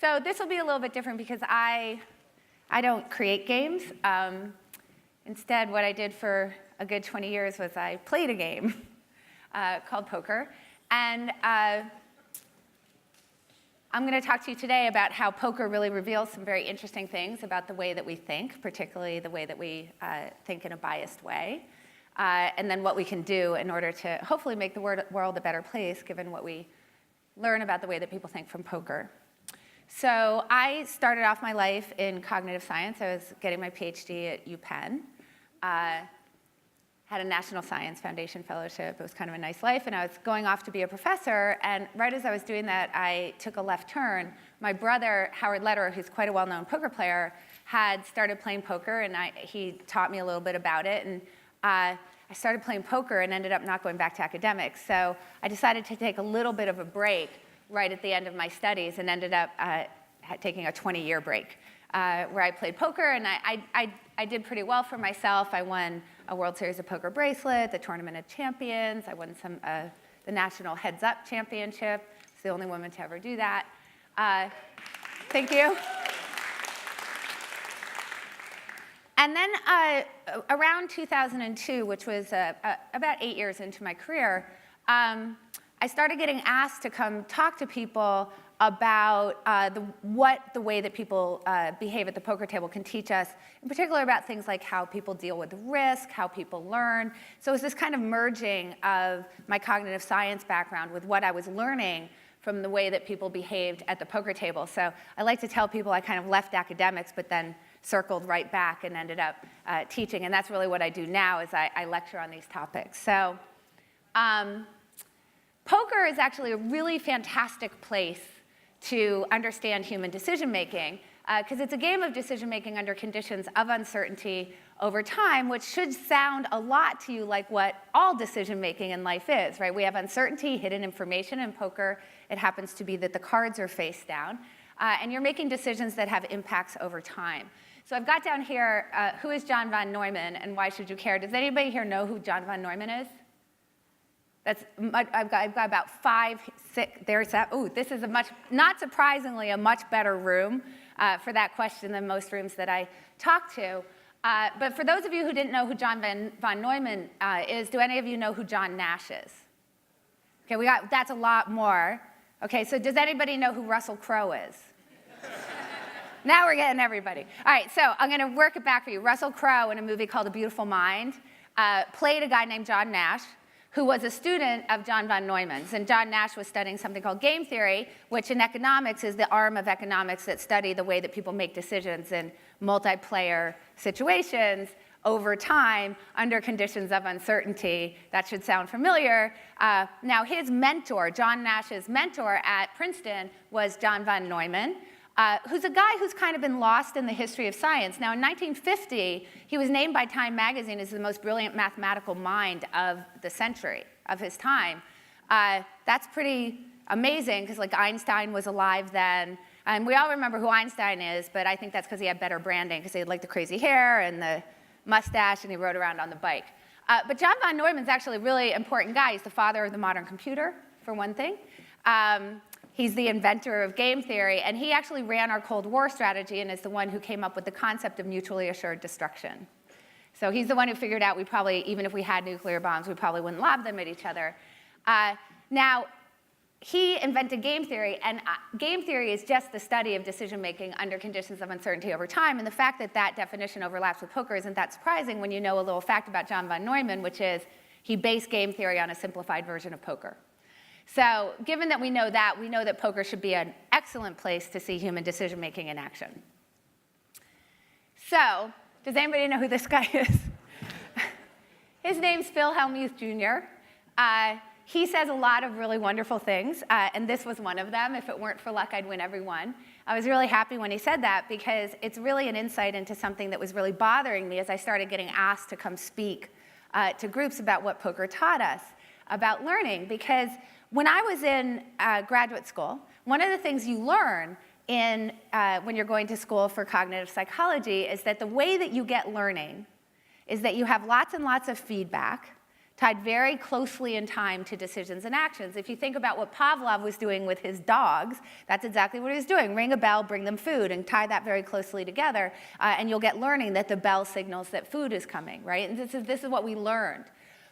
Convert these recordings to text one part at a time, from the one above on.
So this will be a little bit different because I don't create games. Instead, what I did for a good 20 years was I played a game called poker. And I'm going to talk to you today about how poker really reveals some very interesting things about the way that we think, particularly the way that we think in a biased way, and then what we can do in order to hopefully make the world a better place, given what we learn about the way that people think from poker. So I started off my life in cognitive science. I was getting my PhD at UPenn. Had a National Science Foundation fellowship. It was kind of a nice life, and I was going off to be a professor, and right as I was doing that, I took a left turn. My brother, Howard Lederer, who's quite a well-known poker player, had started playing poker, and he taught me a little bit about it, and I started playing poker and ended up not going back to academics. So I decided to take a little bit of a break right at the end of my studies and ended up taking a 20-year break where I played poker, and I did pretty well for myself. I won a World Series of Poker bracelet, the Tournament of Champions. I won the National Heads Up Championship. I was the only woman to ever do that. Thank you. And then around 2002, which was about 8 years into my career, I started getting asked to come talk to people about what the way that people behave at the poker table can teach us, in particular about things like how people deal with risk, how people learn. So it was this kind of merging of my cognitive science background with what I was learning from the way that people behaved at the poker table. So I like to tell people I kind of left academics, but then circled right back and ended up teaching. And that's really what I do now, is I lecture on these topics. So poker is actually a really fantastic place to understand human decision-making, because it's a game of decision-making under conditions of uncertainty over time, which should sound a lot to you like what all decision-making in life is, right? We have uncertainty, hidden information. In poker, it happens to be that the cards are face down, and you're making decisions that have impacts over time. So I've got down here, who is John von Neumann, and why should you care? Does anybody here know who John von Neumann is? I've got about 5, 6, there's that. Oh, this is not surprisingly, a much better room for that question than most rooms that I talk to. But for those of you who didn't know who John von Neumann is, do any of you know who John Nash is? Okay, that's a lot more. Okay, so does anybody know who Russell Crowe is? Now we're getting everybody. All right, so I'm going to work it back for you. Russell Crowe, in a movie called A Beautiful Mind, played a guy named John Nash, who was a student of John von Neumann's. And John Nash was studying something called game theory, which in economics is the arm of economics that study the way that people make decisions in multiplayer situations over time under conditions of uncertainty. That should sound familiar. Now his mentor, John Nash's mentor at Princeton, was John von Neumann, who's a guy who's kind of been lost in the history of science. Now, in 1950, he was named by Time magazine as the most brilliant mathematical mind of the century, of his time. That's pretty amazing, because like Einstein was alive then. And we all remember who Einstein is, but I think that's because he had better branding, because he had like the crazy hair and the mustache, and he rode around on the bike. But John von Neumann's actually a really important guy. He's the father of the modern computer, for one thing. He's the inventor of game theory, and he actually ran our Cold War strategy and is the one who came up with the concept of mutually assured destruction. So he's the one who figured out we probably, even if we had nuclear bombs, we probably wouldn't lob them at each other. Now, he invented game theory, and game theory is just the study of decision-making under conditions of uncertainty over time, and the fact that that definition overlaps with poker isn't that surprising when you know a little fact about John von Neumann, which is he based game theory on a simplified version of poker. So given that we know that poker should be an excellent place to see human decision-making in action. So does anybody know who this guy is? His name's Phil Hellmuth Jr. He says a lot of really wonderful things, and this was one of them. If it weren't for luck, I'd win every one. I was really happy when he said that, because it's really an insight into something that was really bothering me as I started getting asked to come speak to groups about what poker taught us about learning. Because when I was in graduate school, one of the things you learn when you're going to school for cognitive psychology is that the way that you get learning is that you have lots and lots of feedback tied very closely in time to decisions and actions. If you think about what Pavlov was doing with his dogs, that's exactly what he was doing. Ring a bell, bring them food, and tie that very closely together, and you'll get learning that the bell signals that food is coming, right? And this is what we learned.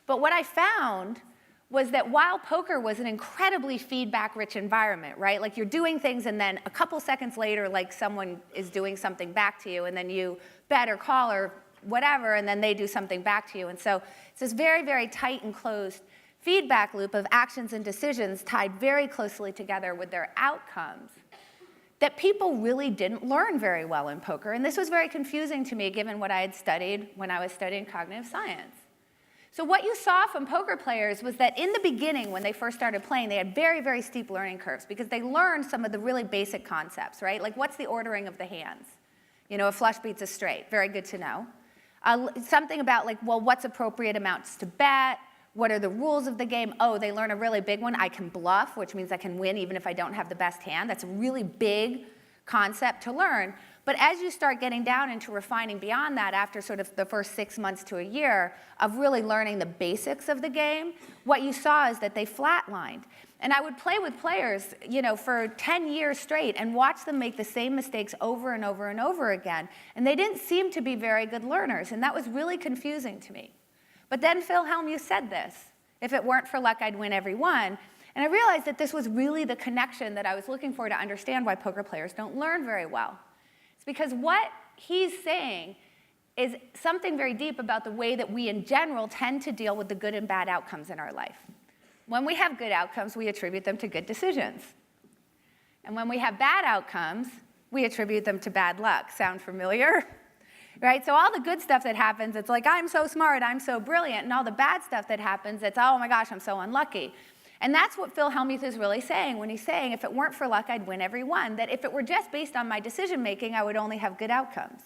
But what I found was that while poker was an incredibly feedback-rich environment, right? Like you're doing things and then a couple seconds later, like someone is doing something back to you and then you bet or call or whatever, and then they do something back to you. And so it's this very, very tight and closed feedback loop of actions and decisions tied very closely together with their outcomes that people really didn't learn very well in poker. And this was very confusing to me given what I had studied when I was studying cognitive science. So what you saw from poker players was that in the beginning, when they first started playing, they had very, very steep learning curves because they learned some of the really basic concepts, right? Like what's the ordering of the hands? You know, a flush beats a straight, very good to know. Something about like, well, what's appropriate amounts to bet? What are the rules of the game? Oh, they learn a really big one. I can bluff, which means I can win even if I don't have the best hand. That's a really big concept to learn. But as you start getting down into refining beyond that after sort of the first 6 months to a year of really learning the basics of the game, what you saw is that they flatlined. And I would play with players, you know, for 10 years straight and watch them make the same mistakes over and over and over again. And they didn't seem to be very good learners, and that was really confusing to me. But then Phil Hellmuth said this, if it weren't for luck, I'd win every one. And I realized that this was really the connection that I was looking for to understand why poker players don't learn very well. It's because what he's saying is something very deep about the way that we in general tend to deal with the good and bad outcomes in our life. When we have good outcomes, we attribute them to good decisions. And when we have bad outcomes, we attribute them to bad luck. Sound familiar? Right? So all the good stuff that happens, it's like, I'm so smart, I'm so brilliant. And all the bad stuff that happens, it's, oh my gosh, I'm so unlucky. And that's what Phil Hellmuth is really saying when he's saying, if it weren't for luck, I'd win every one. That if it were just based on my decision making, I would only have good outcomes.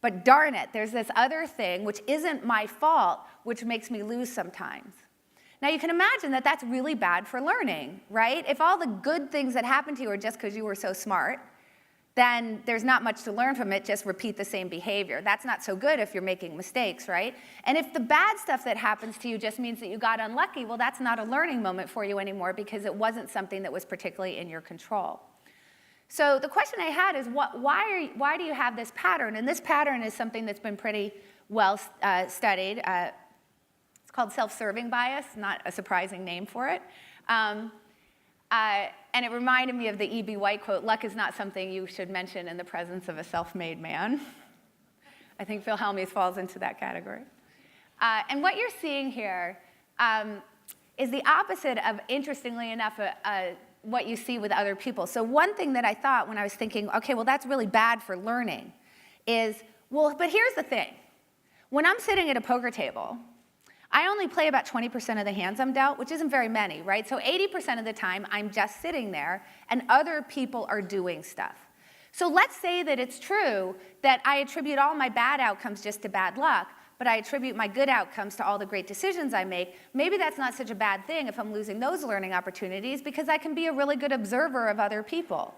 But darn it, there's this other thing, which isn't my fault, which makes me lose sometimes. Now you can imagine that that's really bad for learning, right? If all the good things that happen to you are just because you were so smart, then there's not much to learn from it, just repeat the same behavior. That's not so good if you're making mistakes, right? And if the bad stuff that happens to you just means that you got unlucky, well, that's not a learning moment for you anymore because it wasn't something that was particularly in your control. So the question I had is, why do you have this pattern? And this pattern is something that's been pretty well studied. It's called self-serving bias, not a surprising name for it. And it reminded me of the E.B. White quote, luck is not something you should mention in the presence of a self-made man. I think Phil Hellmuth falls into that category. And what you're seeing here is the opposite of, interestingly enough, what you see with other people. So one thing that I thought when I was thinking, okay, well, that's really bad for learning, is, well, but here's the thing. When I'm sitting at a poker table, I only play about 20% of the hands I'm dealt, which isn't very many, right? So 80% of the time, I'm just sitting there, and other people are doing stuff. So let's say that it's true that I attribute all my bad outcomes just to bad luck, but I attribute my good outcomes to all the great decisions I make. Maybe that's not such a bad thing if I'm losing those learning opportunities, because I can be a really good observer of other people.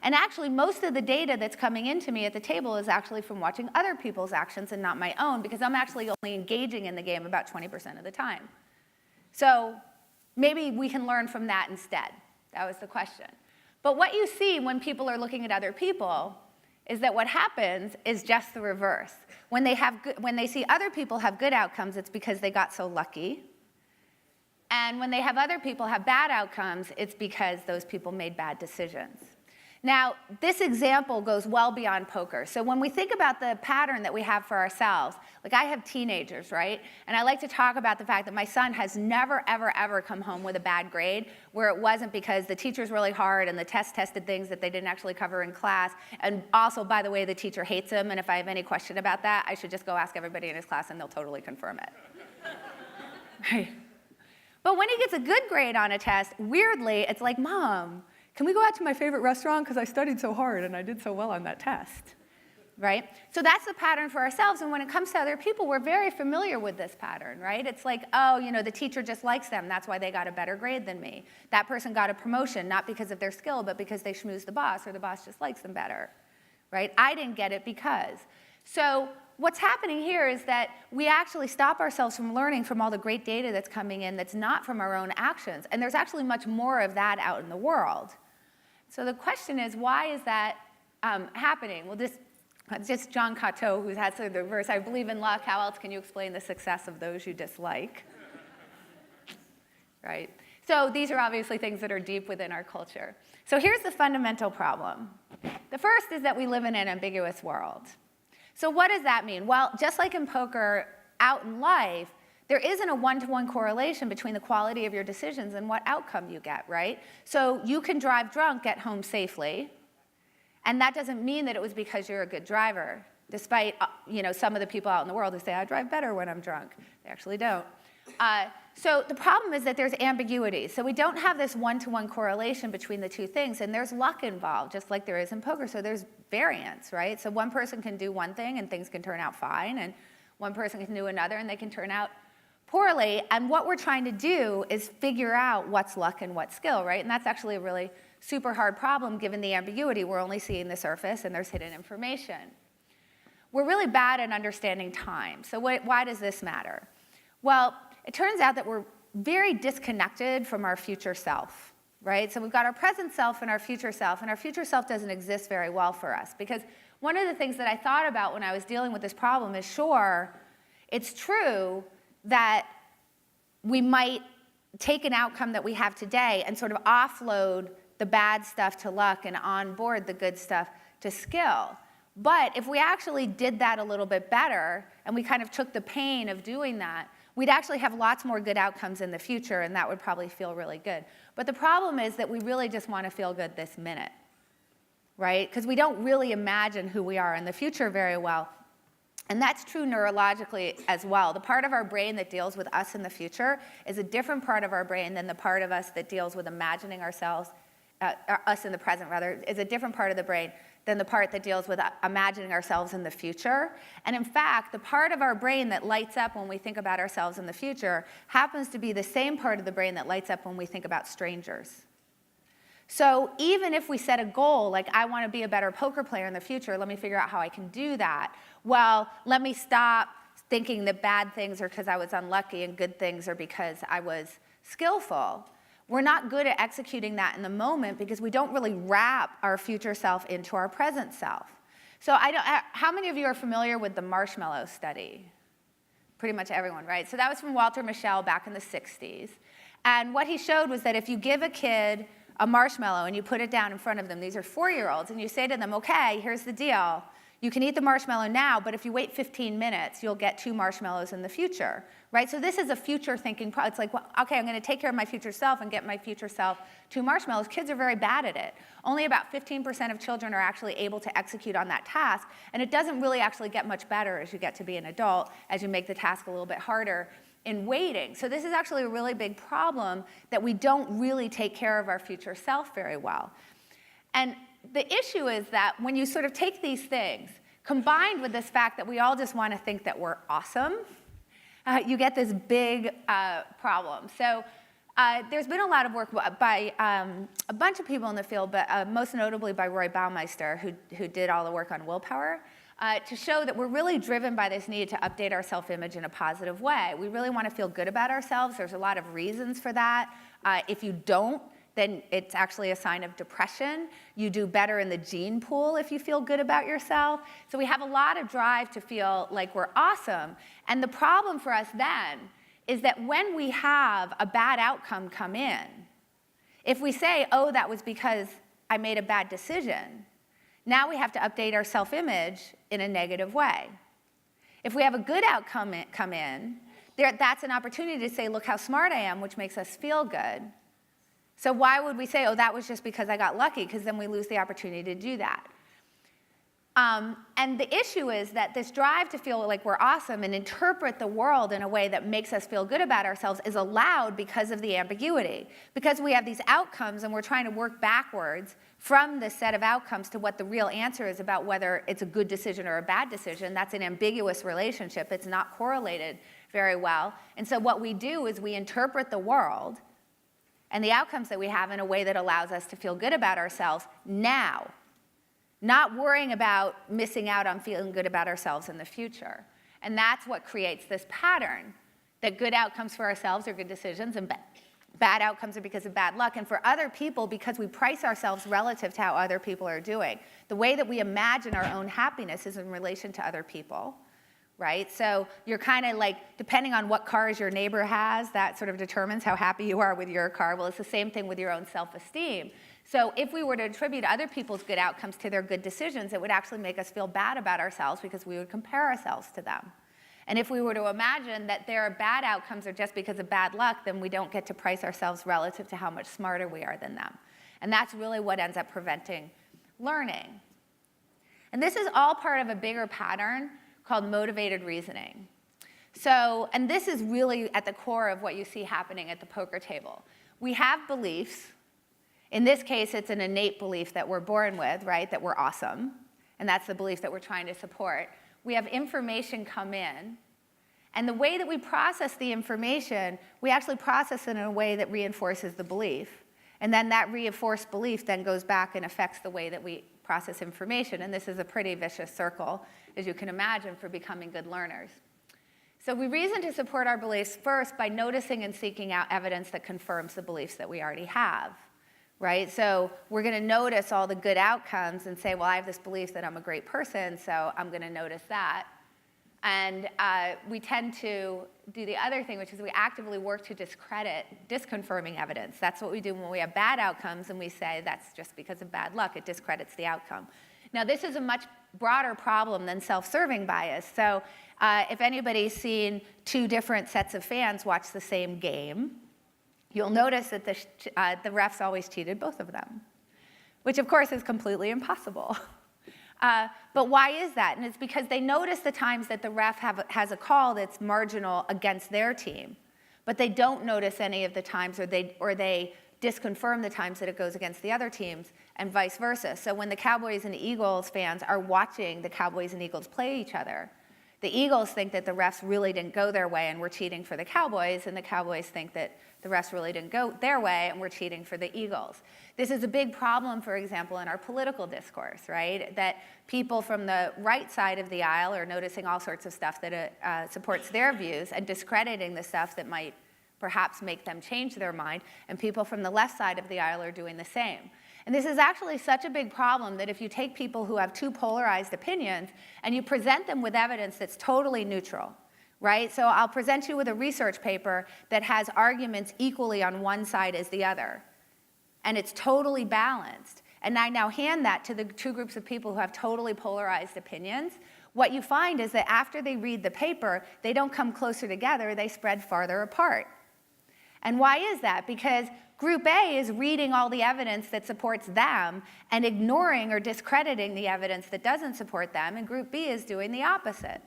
And actually, most of the data that's coming into me at the table is actually from watching other people's actions and not my own, because I'm actually only engaging in the game about 20% of the time. So maybe we can learn from that instead. That was the question. But what you see when people are looking at other people is that what happens is just the reverse. When they see other people have good outcomes, it's because they got so lucky. And when they have other people have bad outcomes, it's because those people made bad decisions. Now, this example goes well beyond poker. So when we think about the pattern that we have for ourselves, like I have teenagers, right? And I like to talk about the fact that my son has never, ever, ever come home with a bad grade where it wasn't because the teacher's really hard and the test tested things that they didn't actually cover in class. And also, by the way, the teacher hates him, and if I have any question about that, I should just go ask everybody in his class and they'll totally confirm it. Right? But when he gets a good grade on a test, weirdly, it's like, Mom, can we go out to my favorite restaurant because I studied so hard and I did so well on that test, right? So that's the pattern for ourselves, and when it comes to other people, we're very familiar with this pattern, right? It's like, oh, you know, the teacher just likes them. That's why they got a better grade than me. That person got a promotion, not because of their skill, but because they schmoozed the boss, or the boss just likes them better, right? I didn't get it because. So what's happening here is that we actually stop ourselves from learning from all the great data that's coming in that's not from our own actions. And there's actually much more of that out in the world. So the question is, why is that happening? Well, just John Cotteau, who has the verse, I believe in luck, how else can you explain the success of those you dislike? Right? So these are obviously things that are deep within our culture. So here's the fundamental problem. The first is that we live in an ambiguous world. So what does that mean? Well, just like in poker, out in life, there isn't a one-to-one correlation between the quality of your decisions and what outcome you get, right? So you can drive drunk, get home safely, and that doesn't mean that it was because you're a good driver, despite some of the people out in the world who say, I drive better when I'm drunk. They actually don't. So the problem is that there's ambiguity. So we don't have this one-to-one correlation between the two things, and there's luck involved, just like there is in poker. So there's variance, right? So one person can do one thing and things can turn out fine, and one person can do another and they can turn out poorly. And what we're trying to do is figure out what's luck and what's skill, right? And that's actually a really super hard problem given the ambiguity. We're only seeing the surface and there's hidden information. We're really bad at understanding time. So why does this matter? Well, it turns out that we're very disconnected from our future self, right? So we've got our present self and our future self doesn't exist very well for us. Because one of the things that I thought about when I was dealing with this problem is, sure, it's true that we might take an outcome that we have today and sort of offload the bad stuff to luck and onboard the good stuff to skill. But if we actually did that a little bit better and we kind of took the pain of doing that, we'd actually have lots more good outcomes in the future, and that would probably feel really good. But the problem is that we really just want to feel good this minute, right? Because we don't really imagine who we are in the future very well. And that's true neurologically as well. The part of our brain that deals with us in the future is a different part of our brain than the part of us that deals with imagining ourselves, us in the present rather, is a different part of the brain than the part that deals with imagining ourselves in the future. And in fact, the part of our brain that lights up when we think about ourselves in the future happens to be the same part of the brain that lights up when we think about strangers. So even if we set a goal, like I want to be a better poker player in the future, let me figure out how I can do that. Well, let me stop thinking that bad things are because I was unlucky and good things are because I was skillful. We're not good at executing that in the moment because we don't really wrap our future self into our present self. So how many of you are familiar with the marshmallow study? Pretty much everyone, right? So that was from Walter Mischel back in the 60s. And what he showed was that if you give a kid a marshmallow and you put it down in front of them, these are 4-year-olds, and you say to them, okay, here's the deal. You can eat the marshmallow now, but if you wait 15 minutes, you'll get 2 marshmallows in the future, right? So this is a future thinking process. It's like, well, okay, I'm going to take care of my future self and get my future self 2 marshmallows. Kids are very bad at it. Only about 15% of children are actually able to execute on that task, and it doesn't really actually get much better as you get to be an adult, as you make the task a little bit harder in waiting. So this is actually a really big problem that we don't really take care of our future self very well. And the issue is that when you sort of take these things, combined with this fact that we all just want to think that we're awesome, you get this big problem. So there's been a lot of work by a bunch of people in the field, but most notably by Roy Baumeister, who did all the work on willpower, to show that we're really driven by this need to update our self-image in a positive way. We really want to feel good about ourselves. There's a lot of reasons for that. If you don't, then it's actually a sign of depression. You do better in the gene pool if you feel good about yourself. So we have a lot of drive to feel like we're awesome. And the problem for us then is that when we have a bad outcome come in, if we say, oh, that was because I made a bad decision, now we have to update our self-image in a negative way. If we have a good outcome come in, that's an opportunity to say, look how smart I am, which makes us feel good. So why would we say, oh, that was just because I got lucky? Because then we lose the opportunity to do that. And the issue is that this drive to feel like we're awesome and interpret the world in a way that makes us feel good about ourselves is allowed because of the ambiguity. Because we have these outcomes and we're trying to work backwards from the set of outcomes to what the real answer is about whether it's a good decision or a bad decision. That's an ambiguous relationship. It's not correlated very well. And so what we do is we interpret the world and the outcomes that we have in a way that allows us to feel good about ourselves now. not worrying about missing out on feeling good about ourselves in the future. And that's what creates this pattern, that good outcomes for ourselves are good decisions and bad outcomes are because of bad luck. And for other people, because we price ourselves relative to how other people are doing. The way that we imagine our own happiness is in relation to other people, right? So you're kind of like, depending on what cars your neighbor has, that sort of determines how happy you are with your car. Well, it's the same thing with your own self-esteem. So if we were to attribute other people's good outcomes to their good decisions, it would actually make us feel bad about ourselves because we would compare ourselves to them. And if we were to imagine that their bad outcomes are just because of bad luck, then we don't get to price ourselves relative to how much smarter we are than them. And that's really what ends up preventing learning. And this is all part of a bigger pattern called motivated reasoning. So, and this is really at the core of what you see happening at the poker table. We have beliefs. In this case, it's an innate belief that we're born with, right, that we're awesome. And that's the belief that we're trying to support. We have information come in, and the way that we process the information, we actually process it in a way that reinforces the belief. And then that reinforced belief then goes back and affects the way that we process information. And this is a pretty vicious circle, as you can imagine, for becoming good learners. So we reason to support our beliefs first by noticing and seeking out evidence that confirms the beliefs that we already have. Right? So we're going to notice all the good outcomes and say, well, I have this belief that I'm a great person, so I'm going to notice that. And we tend to do the other thing, which is we actively work to discredit disconfirming evidence. That's what we do when we have bad outcomes and we say that's just because of bad luck. It discredits the outcome. Now, this is a much broader problem than self-serving bias. So if anybody's seen two different sets of fans watch the same game, you'll notice that the refs always cheated both of them, which of course is completely impossible. But why is that? And it's because they notice the times that the ref has a call that's marginal against their team, but they don't notice any of the times, or they disconfirm the times that it goes against the other teams, and vice versa. So when the Cowboys and Eagles fans are watching the Cowboys and Eagles play each other, the Eagles think that the refs really didn't go their way and we're cheating for the Cowboys, and the Cowboys think that the refs really didn't go their way and we're cheating for the Eagles. This is a big problem, for example, in our political discourse, right? That people from the right side of the aisle are noticing all sorts of stuff that supports their views and discrediting the stuff that might perhaps make them change their mind, and people from the left side of the aisle are doing the same. And this is actually such a big problem that if you take people who have two polarized opinions and you present them with evidence that's totally neutral, right? So I'll present you with a research paper that has arguments equally on one side as the other, and it's totally balanced. And I now hand that to the two groups of people who have totally polarized opinions. What you find is that after they read the paper, they don't come closer together, they spread farther apart. And why is that? Because Group A is reading all the evidence that supports them and ignoring or discrediting the evidence that doesn't support them, and Group B is doing the opposite,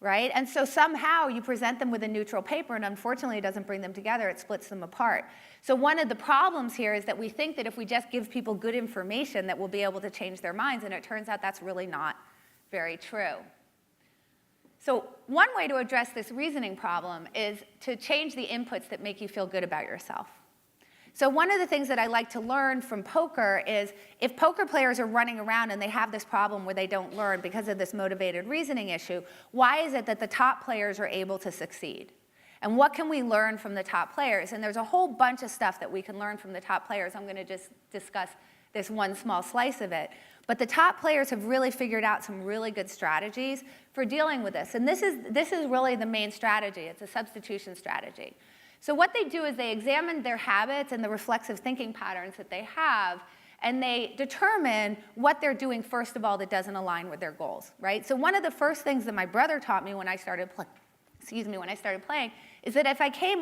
right? And so somehow you present them with a neutral paper, and unfortunately it doesn't bring them together, it splits them apart. So one of the problems here is that we think that if we just give people good information that we'll be able to change their minds, and it turns out that's really not very true. So one way to address this reasoning problem is to change the inputs that make you feel good about yourself. So one of the things that I like to learn from poker is if poker players are running around and they have this problem where they don't learn because of this motivated reasoning issue, why is it that the top players are able to succeed? And what can we learn from the top players? And there's a whole bunch of stuff that we can learn from the top players. I'm going to just discuss this one small slice of it. But the top players have really figured out some really good strategies for dealing with this. And this is really the main strategy. It's a substitution strategy. So what they do is they examine their habits and the reflexive thinking patterns that they have, and they determine what they're doing, first of all, that doesn't align with their goals, right? So one of the first things that my brother taught me when I started playing is that if I came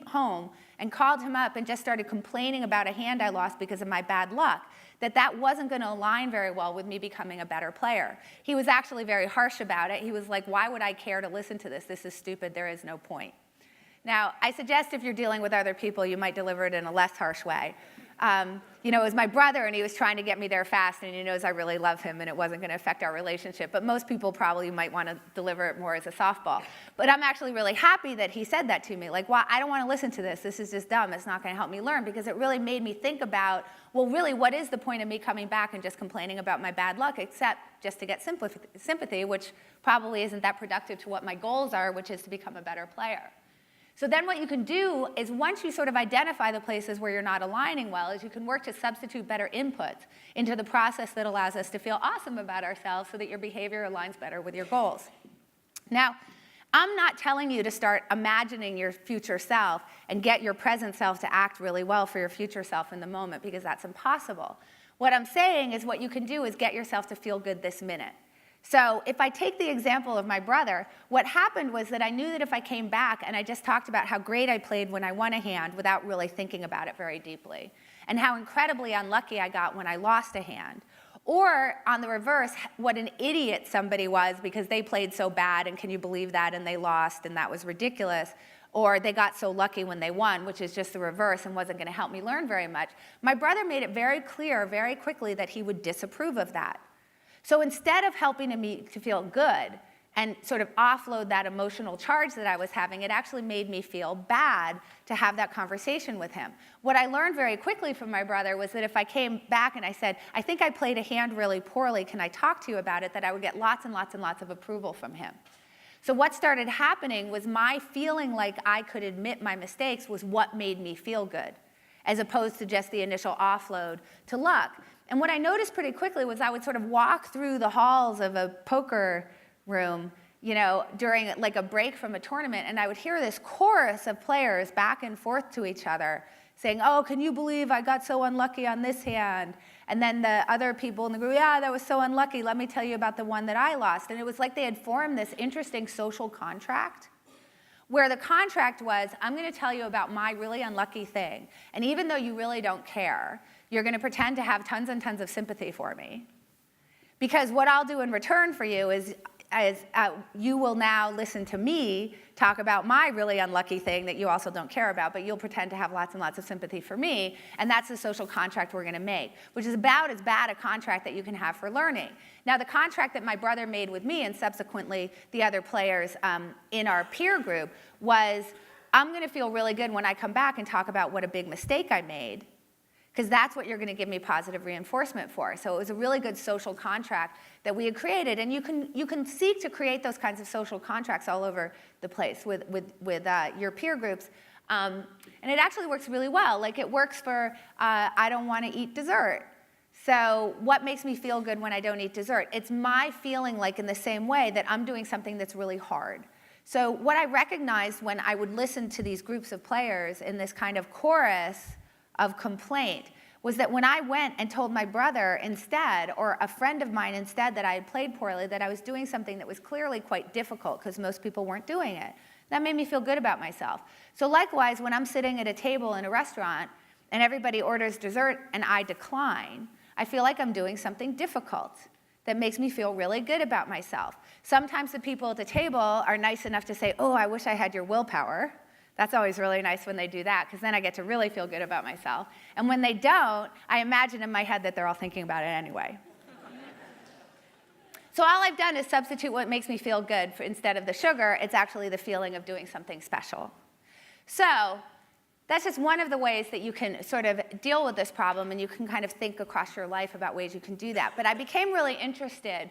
home and called him up and just started complaining about a hand I lost because of my bad luck, that wasn't going to align very well with me becoming a better player. He was actually very harsh about it. He was like, why would I care to listen to this? This is stupid. There is no point. Now, I suggest if you're dealing with other people, you might deliver it in a less harsh way. it was my brother, and he was trying to get me there fast, and he knows I really love him, and it wasn't going to affect our relationship. But most people probably might want to deliver it more as a softball. But I'm actually really happy that he said that to me. Like, well, I don't want to listen to this. This is just dumb. It's not going to help me learn, because it really made me think about, well, really, what is the point of me coming back and just complaining about my bad luck, except just to get sympathy, which probably isn't that productive to what my goals are, which is to become a better player. So then what you can do is, once you sort of identify the places where you're not aligning well, is you can work to substitute better inputs into the process that allows us to feel awesome about ourselves so that your behavior aligns better with your goals. Now, I'm not telling you to start imagining your future self and get your present self to act really well for your future self in the moment, because that's impossible. What I'm saying is, what you can do is get yourself to feel good this minute. So if I take the example of my brother, what happened was that I knew that if I came back and I just talked about how great I played when I won a hand without really thinking about it very deeply, and how incredibly unlucky I got when I lost a hand, or on the reverse, what an idiot somebody was because they played so bad, and can you believe that, and they lost, and that was ridiculous, or they got so lucky when they won, which is just the reverse and wasn't going to help me learn very much. My brother made it very clear very quickly that he would disapprove of that. So instead of helping me to feel good and sort of offload that emotional charge that I was having, it actually made me feel bad to have that conversation with him. What I learned very quickly from my brother was that if I came back and I said, I think I played a hand really poorly, can I talk to you about it, that I would get lots and lots and lots of approval from him. So what started happening was my feeling like I could admit my mistakes was what made me feel good, as opposed to just the initial offload to luck. And what I noticed pretty quickly was I would sort of walk through the halls of a poker room, during like a break from a tournament, and I would hear this chorus of players back and forth to each other saying, oh, can you believe I got so unlucky on this hand? And then the other people in the group, yeah, that was so unlucky. Let me tell you about the one that I lost. And it was like they had formed this interesting social contract, where the contract was, I'm going to tell you about my really unlucky thing. And even though you really don't care, you're going to pretend to have tons and tons of sympathy for me. Because what I'll do in return for you is you will now listen to me talk about my really unlucky thing that you also don't care about, but you'll pretend to have lots and lots of sympathy for me, and that's the social contract we're going to make, which is about as bad a contract that you can have for learning. Now, the contract that my brother made with me, and subsequently the other players in our peer group, was I'm going to feel really good when I come back and talk about what a big mistake I made, because that's what you're going to give me positive reinforcement for. So it was a really good social contract that we had created, and you can seek to create those kinds of social contracts all over the place with your peer groups, and it actually works really well. Like, it works for I don't want to eat dessert. So what makes me feel good when I don't eat dessert? It's my feeling like, in the same way, that I'm doing something that's really hard. So what I recognized when I would listen to these groups of players in this kind of chorus of complaint was that when I went and told my brother instead, or a friend of mine instead, that I had played poorly, that I was doing something that was clearly quite difficult because most people weren't doing it, that made me feel good about myself. So likewise, when I'm sitting at a table in a restaurant and everybody orders dessert and I decline, I feel like I'm doing something difficult that makes me feel really good about myself. Sometimes the people at the table are nice enough to say, oh, I wish I had your willpower. That's always really nice when they do that, because then I get to really feel good about myself. And when they don't, I imagine in my head that they're all thinking about it anyway. So all I've done is substitute what makes me feel good instead of the sugar. It's actually the feeling of doing something special. So that's just one of the ways that you can sort of deal with this problem, and you can kind of think across your life about ways you can do that. But I became really interested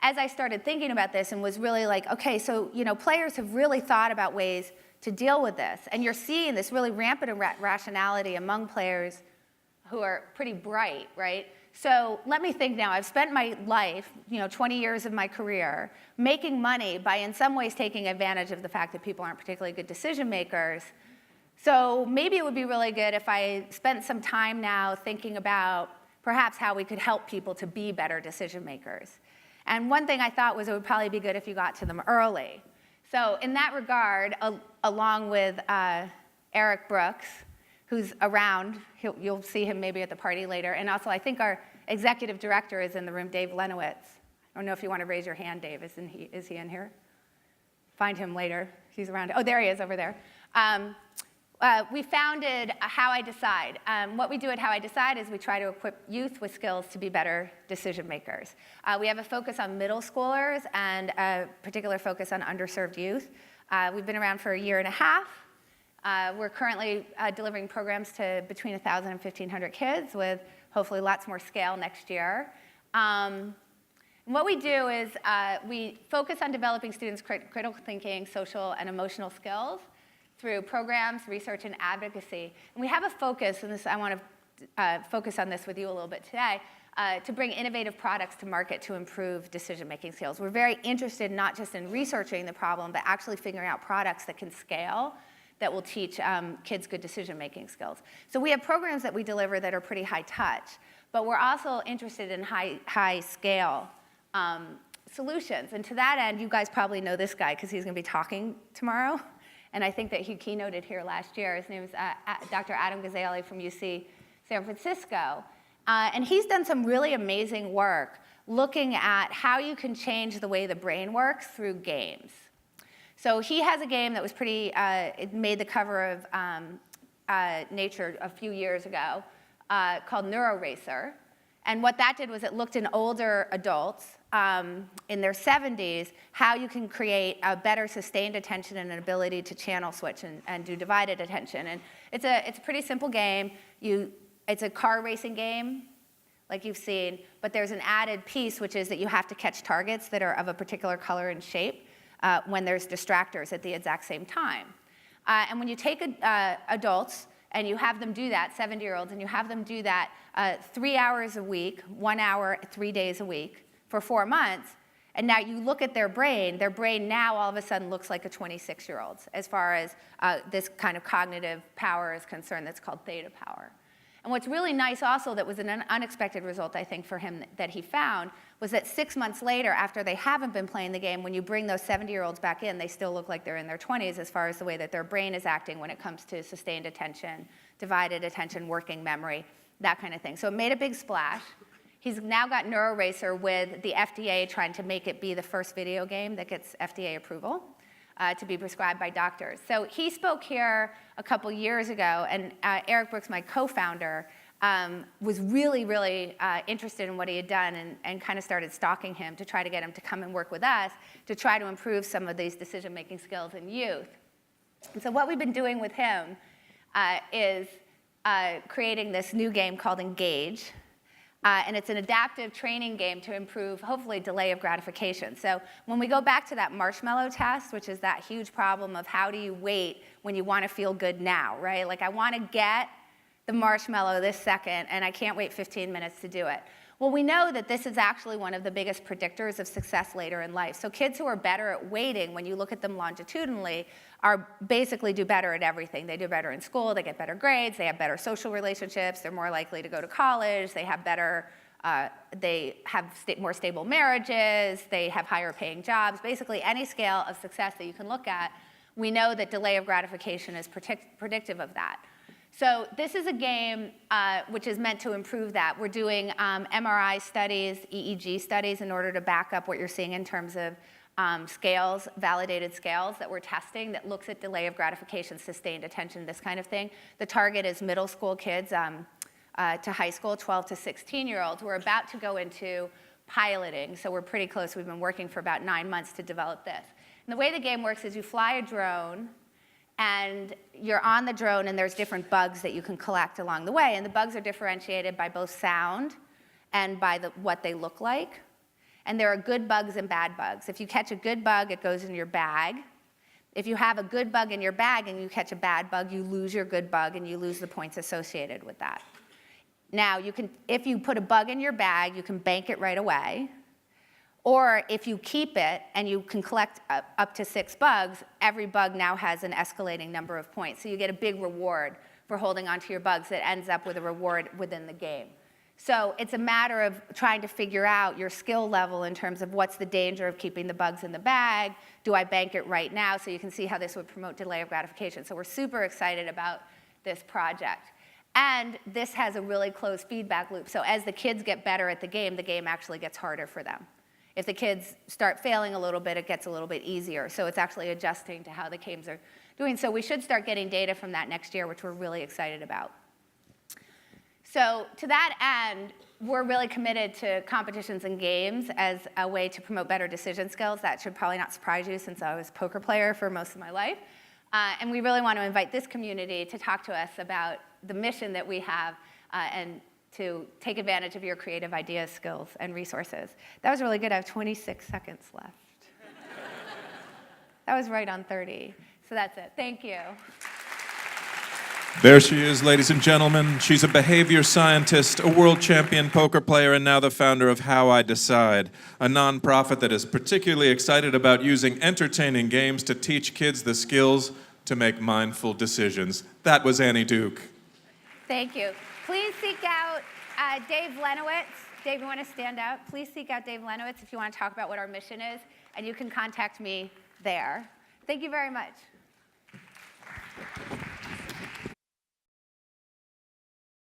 as I started thinking about this, and was really like, okay, so players have really thought about ways to deal with this. And you're seeing this really rampant irrationality among players who are pretty bright, right? So let me think now. I've spent my life, 20 years of my career, making money by in some ways taking advantage of the fact that people aren't particularly good decision makers. So maybe it would be really good if I spent some time now thinking about perhaps how we could help people to be better decision makers. And one thing I thought was it would probably be good if you got to them early. So in that regard, along with Eric Brooks, who's around, you'll see him maybe at the party later, and also I think our executive director is in the room, Dave Lenowitz. I don't know if you want to raise your hand, Dave. Is he in here? Find him later. He's around. Oh, there he is over there. We founded How I Decide. What we do at How I Decide is we try to equip youth with skills to be better decision makers. We have a focus on middle schoolers and a particular focus on underserved youth. We've been around for a year and a half. We're currently delivering programs to between 1,000 and 1,500 kids with hopefully lots more scale next year. What we do is we focus on developing students' critical thinking, social, and emotional skills through programs, research, and advocacy. And we have a focus, and I want to focus on this with you a little bit today, to bring innovative products to market to improve decision-making skills. We're very interested not just in researching the problem, but actually figuring out products that can scale that will teach kids good decision-making skills. So we have programs that we deliver that are pretty high touch, but we're also interested in high scale solutions. And to that end, you guys probably know this guy because he's going to be talking tomorrow. And I think that he keynoted here last year. His name is Dr. Adam Gazzaley from UC San Francisco. And he's done some really amazing work looking at how you can change the way the brain works through games. So he has a game that was pretty, it made the cover of Nature a few years ago called NeuroRacer. And what that did was it looked in older adults in their 70s, how you can create a better sustained attention and an ability to channel switch and do divided attention. And it's a pretty simple game. It's a car racing game, like you've seen, but there's an added piece, which is that you have to catch targets that are of a particular color and shape when there's distractors at the exact same time. And when you take adults and you have them do that, 70-year-olds, and you have them do that 3 hours a week, 1 hour, 3 days a week, for 4 months, and now you look at their brain now all of a sudden looks like a 26-year-old's as far as this kind of cognitive power is concerned that's called theta power. And what's really nice also that was an unexpected result, I think, for him that he found was that 6 months later, after they haven't been playing the game, when you bring those 70-year-olds back in, they still look like they're in their 20s as far as the way that their brain is acting when it comes to sustained attention, divided attention, working memory, that kind of thing. So it made a big splash. He's now got NeuroRacer with the FDA trying to make it be the first video game that gets FDA approval to be prescribed by doctors. So he spoke here a couple years ago, and Eric Brooks, my co-founder, was really, really interested in what he had done and kind of started stalking him to try to get him to come and work with us to try to improve some of these decision-making skills in youth. And so what we've been doing with him is creating this new game called Engage. And it's an adaptive training game to improve, hopefully, delay of gratification. So when we go back to that marshmallow test, which is that huge problem of how do you wait when you want to feel good now, right? Like I want to get the marshmallow this second, and I can't wait 15 minutes to do it. Well, we know that this is actually one of the biggest predictors of success later in life. So kids who are better at waiting, when you look at them longitudinally, are basically do better at everything. They do better in school, they get better grades, they have better social relationships, they're more likely to go to college, they have better, more stable marriages, they have higher paying jobs. Basically, any scale of success that you can look at, we know that delay of gratification is predictive of that. So this is a game which is meant to improve that. We're doing MRI studies, EEG studies in order to back up what you're seeing in terms of scales, validated scales that we're testing that looks at delay of gratification, sustained attention, this kind of thing. The target is middle school kids to high school, 12 to 16-year-olds. We're about to go into piloting, so we're pretty close. We've been working for about 9 months to develop this. And the way the game works is you fly a drone, and you're on the drone, and there's different bugs that you can collect along the way. And the bugs are differentiated by both sound and by what they look like. And there are good bugs and bad bugs. If you catch a good bug, it goes in your bag. If you have a good bug in your bag and you catch a bad bug, you lose your good bug and you lose the points associated with that. Now, if you put a bug in your bag, you can bank it right away. Or if you keep it and you can collect up to 6 bugs, every bug now has an escalating number of points. So you get a big reward for holding onto your bugs that ends up with a reward within the game. So it's a matter of trying to figure out your skill level in terms of what's the danger of keeping the bugs in the bag. Do I bank it right now? So you can see how this would promote delay of gratification. So we're super excited about this project. And this has a really close feedback loop. So as the kids get better at the game actually gets harder for them. If the kids start failing a little bit, it gets a little bit easier. So it's actually adjusting to how the games are doing. So we should start getting data from that next year, which we're really excited about. So to that end, we're really committed to competitions and games as a way to promote better decision skills. That should probably not surprise you, since I was a poker player for most of my life. And we really want to invite this community to talk to us about the mission that we have and to take advantage of your creative ideas, skills, and resources. That was really good. I have 26 seconds left. That was right on 30. So that's it. Thank you. There she is, ladies and gentlemen. She's a behavior scientist, a world champion poker player, and now the founder of How I Decide, a nonprofit that is particularly excited about using entertaining games to teach kids the skills to make mindful decisions. That was Annie Duke. Thank you. Please seek out Dave Lenowitz. Dave, you want to stand out? Please seek out Dave Lenowitz if you want to talk about what our mission is, and you can contact me there. Thank you very much.